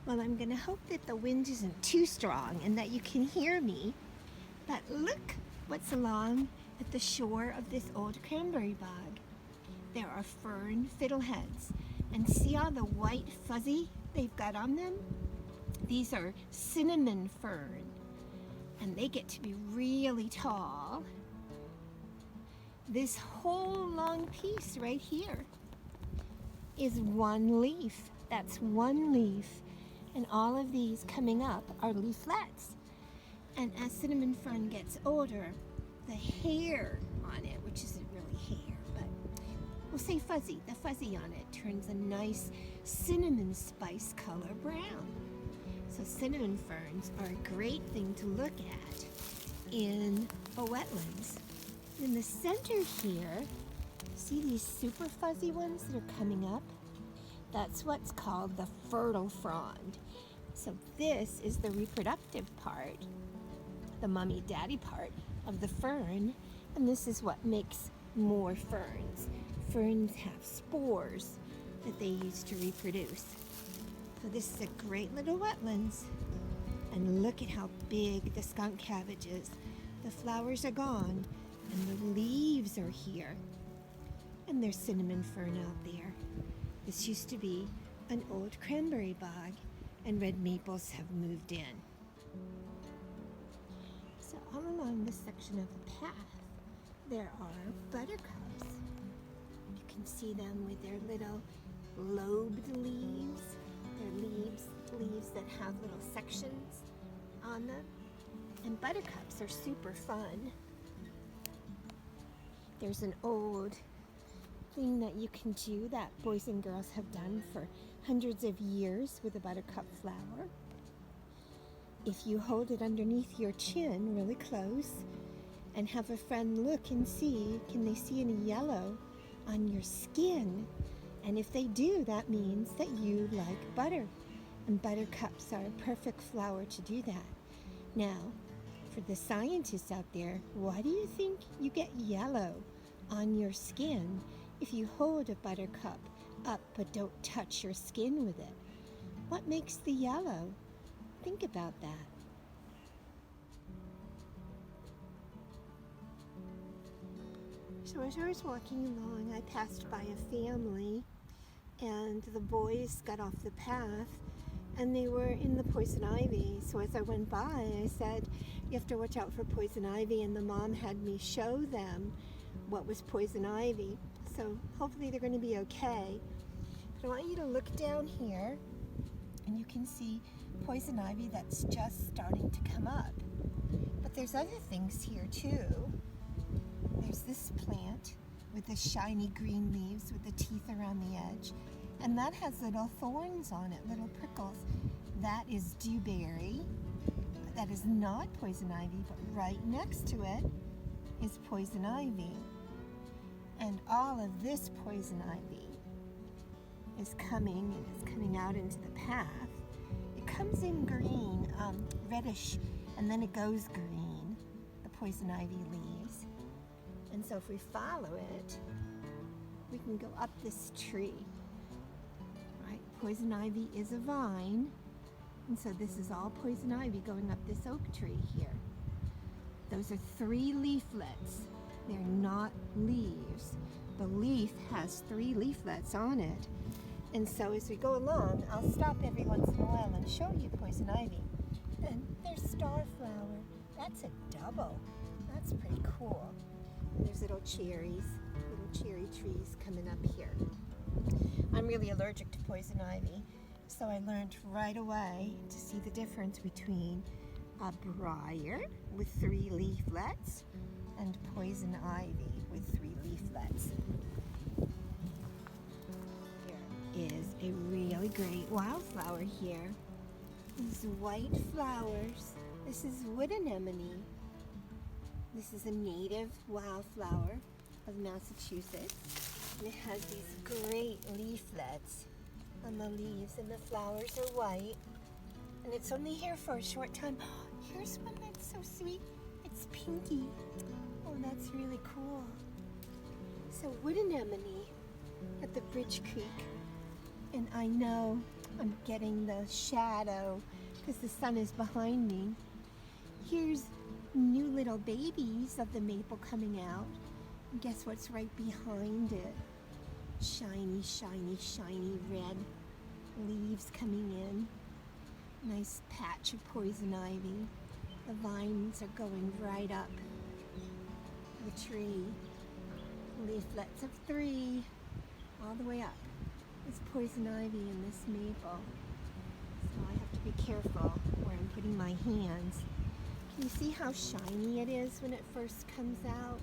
Well, I'm going to hope that the wind isn't too strong and that you can hear me. But look what's along at the shore of this old cranberry bog. There are fern fiddleheads. And see all the white fuzzy they've got on them? These are cinnamon fern. And they get to be really tall. This whole long piece right here is one leaf. That's one leaf. And all of these coming up are leaflets. And as cinnamon fern gets older, the hair on it, which isn't really hair, but we'll say fuzzy, the fuzzy on it turns a nice cinnamon spice color brown. So cinnamon ferns are a great thing to look at in a wetlands. In the center here, see these super fuzzy ones that are coming up? That's what's called the fertile frond. So this is the reproductive part, the mommy-daddy part of the fern, and this is what makes more ferns. Ferns have spores that they use to reproduce. So this is a great little wetlands. And look at how big the skunk cabbage is. The flowers are gone and the leaves are here. And there's cinnamon fern out there. This used to be an old cranberry bog and red maples have moved in. So all along this section of the path, there are buttercups. You can see them with their little lobed leaves. They're leaves that have little sections on them. And buttercups are super fun. There's an old thing that you can do that boys and girls have done for hundreds of years with a buttercup flower. If you hold it underneath your chin really close and have a friend look and see, can they see any yellow on your skin? And if they do, that means that you like butter. And buttercups are a perfect flower to do that. Now, for the scientists out there, why do you think you get yellow on your skin if you hold a buttercup up but don't touch your skin with it? What makes the yellow? Think about that. So as I was walking along, I passed by a family and the boys got off the path and they were in the poison ivy. So as I went by, I said, you have to watch out for poison ivy, and the mom had me show them what was poison ivy. So hopefully they're going to be okay. But I want you to look down here and you can see poison ivy that's just starting to come up. But there's other things here too. There's this plant with the shiny green leaves with the teeth around the edge. And that has little thorns on it, little prickles. That is dewberry. That is not poison ivy, but right next to it is poison ivy. And all of this poison ivy is coming, and it's coming out into the path. It comes in green, reddish, and then it goes green, the poison ivy leaves. And so if we follow it, we can go up this tree. Right? Poison ivy is a vine, and so this is all poison ivy going up this oak tree here. Those are 3 leaflets. They're not leaves. The leaf has 3 leaflets on it. And so as we go along, I'll stop every once in a while and show you poison ivy. And there's starflower. That's a double. That's pretty cool. And there's little cherries, little cherry trees coming up here. I'm really allergic to poison ivy, so I learned right away to see the difference between a briar with 3 leaflets and poison ivy with 3 leaflets. There is a really great wildflower here. These white flowers. This is wood anemone. This is a native wildflower of Massachusetts. And it has these great leaflets on the leaves, and the flowers are white. And it's only here for a short time. Here's one that's so sweet. It's pinky. Oh, that's really cool. So wood anemone at the Bridge Creek. And I know I'm getting the shadow because the sun is behind me. Here's new little babies of the maple coming out. And guess what's right behind it? Shiny, shiny, shiny red leaves coming in. Nice patch of poison ivy. The vines are going right up the tree. Leaflets of 3 all the way up. There's poison ivy in this maple. So I have to be careful where I'm putting my hands. Can you see how shiny it is when it first comes out?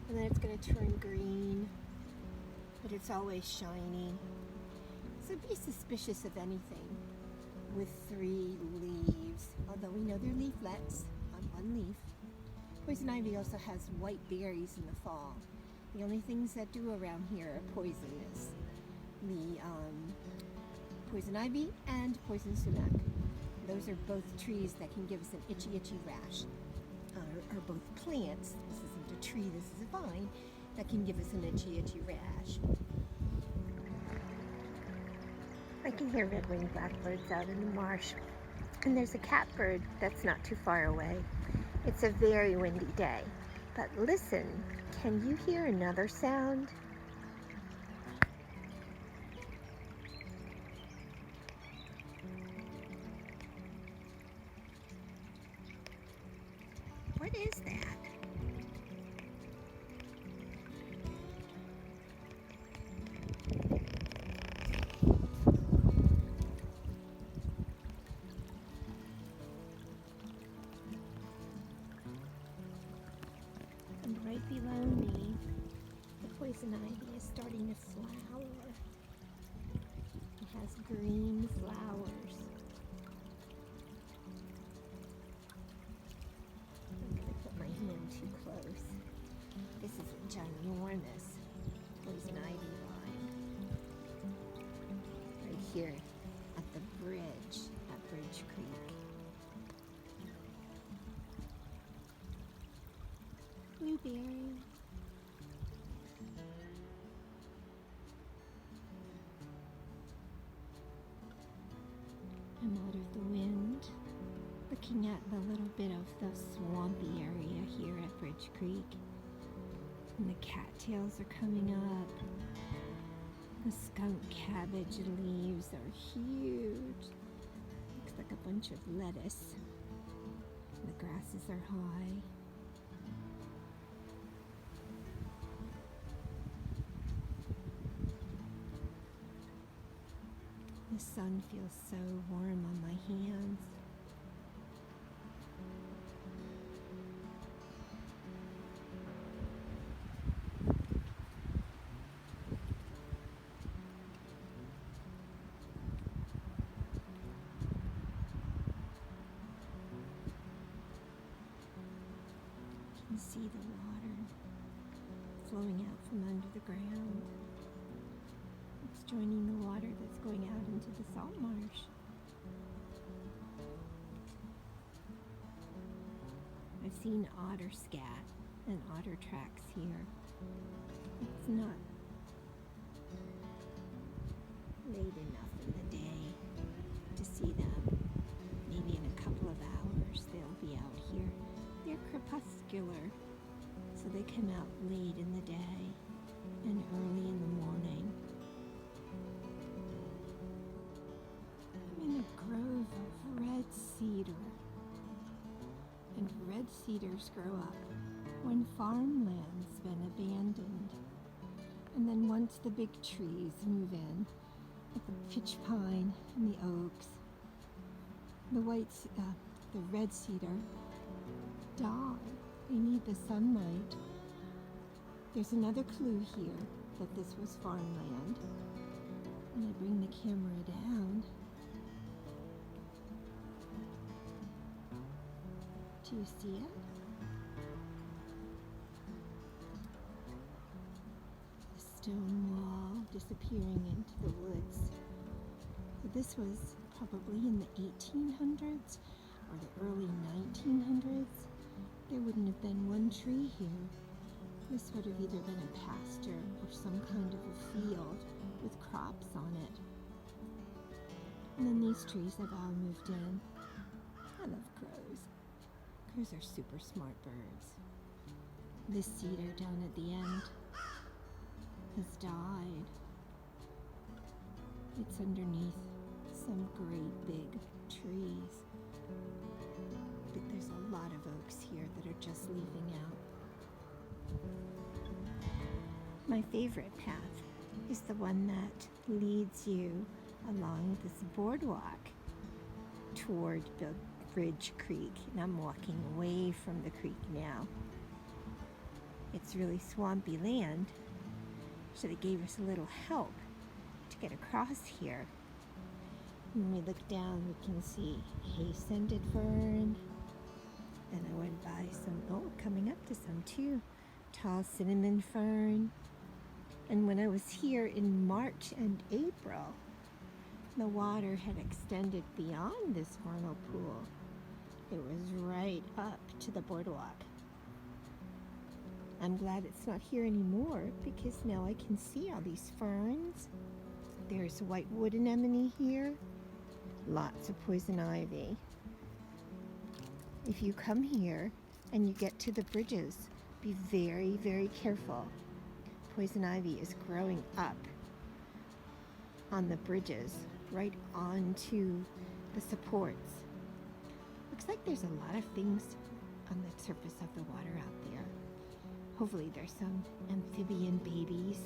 And then it's going to turn green. But it's always shiny. So be suspicious of anything with 3 leaves. Although we know they're leaflets on 1 leaf. Poison ivy also has white berries in the fall. The only things that do around here are poisonous. The poison ivy and poison sumac. Those are both trees that can give us an itchy, itchy rash. Are both plants. This isn't a tree, this is a vine, that can give us an itchy, itchy rash. I can hear red-winged blackbirds out in the marsh. And there's a catbird that's not too far away. It's a very windy day. But listen, can you hear another sound? What is that? And right below me, the poison ivy is starting to flower. It has green flowers. I'm going to put my hand too close. This is a ginormous poison ivy vine. Right here at the bridge at Bridge Creek. Blueberry. I'm out of the wind, looking at the little bit of the swampy area here at Bridge Creek. And the cattails are coming up. The skunk cabbage leaves are huge. Looks like a bunch of lettuce. The grasses are high. The sun feels so warm on my hands. You can see the water flowing out from under the ground. It's joining the water that's going out into the salt marsh. I've seen otter scat and otter tracks here. It's not late enough in the day to see them. Maybe in a couple of hours they'll be out here. They're crepuscular, so they come out late in the day and early in the morning. I'm in a grove of red cedar. And red cedars grow up when farmland's been abandoned. And then once the big trees move in, like the pitch pine and the oaks, the red cedar die. They need the sunlight. There's another clue here that this was farmland. When I bring the camera down, do you see it? The stone wall disappearing into the woods. So this was probably in the 1800s or the early 1900s. There wouldn't have been one tree here. This would have either been a pasture or some kind of a field with crops on it. And then these trees have all moved in. I love crows. Crows are super smart birds. This cedar down at the end has died. It's underneath some great big trees. But there's a lot of oaks here that are just leaving out. My favorite path is the one that leads you along this boardwalk toward the Bridge Creek, and I'm walking away from the creek now. It's really swampy land, so they gave us a little help to get across here. When we look down, we can see hay-scented fern. Then I went by some, coming up to some too, tall cinnamon fern. And when I was here in March and April, the water had extended beyond this vernal pool. It was right up to the boardwalk. I'm glad it's not here anymore because now I can see all these ferns. There's white wood anemone here. Lots of poison ivy. If you come here and you get to the bridges, be very, very careful. Poison ivy is growing up on the bridges, right onto the supports. Looks like there's a lot of things on the surface of the water out there. Hopefully there's some amphibian babies,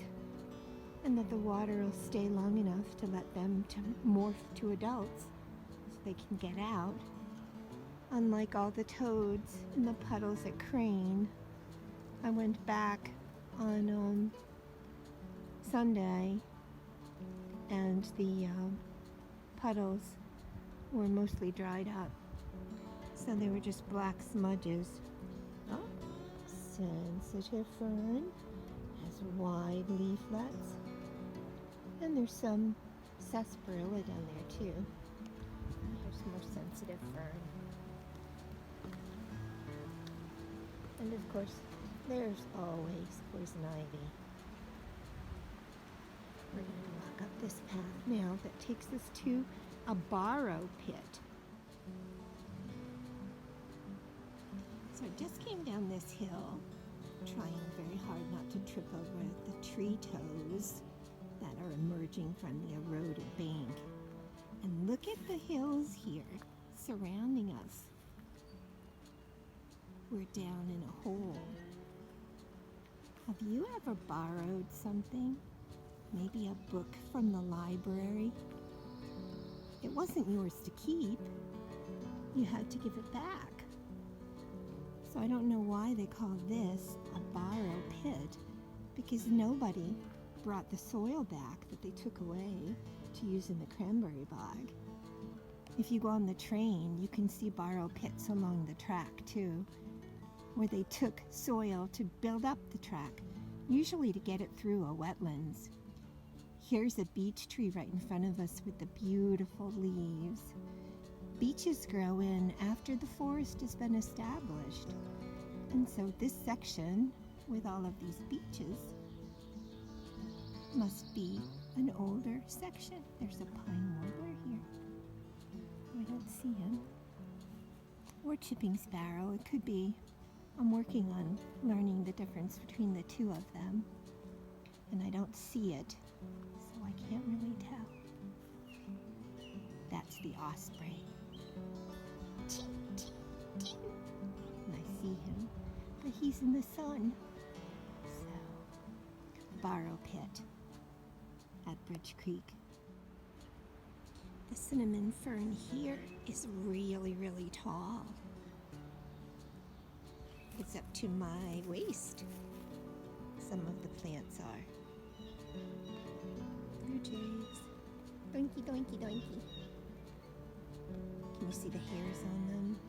and that the water will stay long enough to let them to morph to adults so they can get out. Unlike all the toads in the puddles at Crane, I went back on Sunday, and the puddles were mostly dried up, so they were just black smudges. Oh, sensitive fern has wide leaflets, and there's some sarsaparilla down there too. Here's more sensitive fern, and of course there's always poison ivy. We're going to walk up this path now that takes us to a borrow pit. So I just came down this hill, trying very hard not to trip over the tree toes that are emerging from the eroded bank. And look at the hills here surrounding us. We're down in a hole. Have you ever borrowed something? Maybe a book from the library? It wasn't yours to keep. You had to give it back. So I don't know why they call this a borrow pit, because nobody brought the soil back that they took away to use in the cranberry bog. If you go on the train, you can see borrow pits along the track too, where they took soil to build up the track, usually to get it through a wetlands. Here's a beech tree right in front of us with the beautiful leaves. Beeches grow in after the forest has been established. And so this section, with all of these beeches, must be an older section. There's a pine warbler here. I don't see him. Or chipping sparrow, it could be. I'm working on learning the difference between the two of them, and I don't see it, so I can't really tell. That's the osprey. Chee, chee, chee. And I see him, but he's in the sun. So, borrow pit at Bridge Creek. The cinnamon fern here is really, really tall. It's up to my waist. Some of the plants are. Blue jays. Doinky, doinky, doinky. Can you see the hairs on them?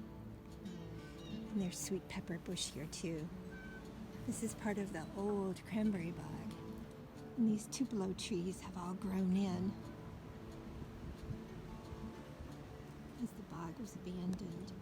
And there's sweet pepper bush here too. This is part of the old cranberry bog. And these tupelo trees have all grown in as the bog was abandoned.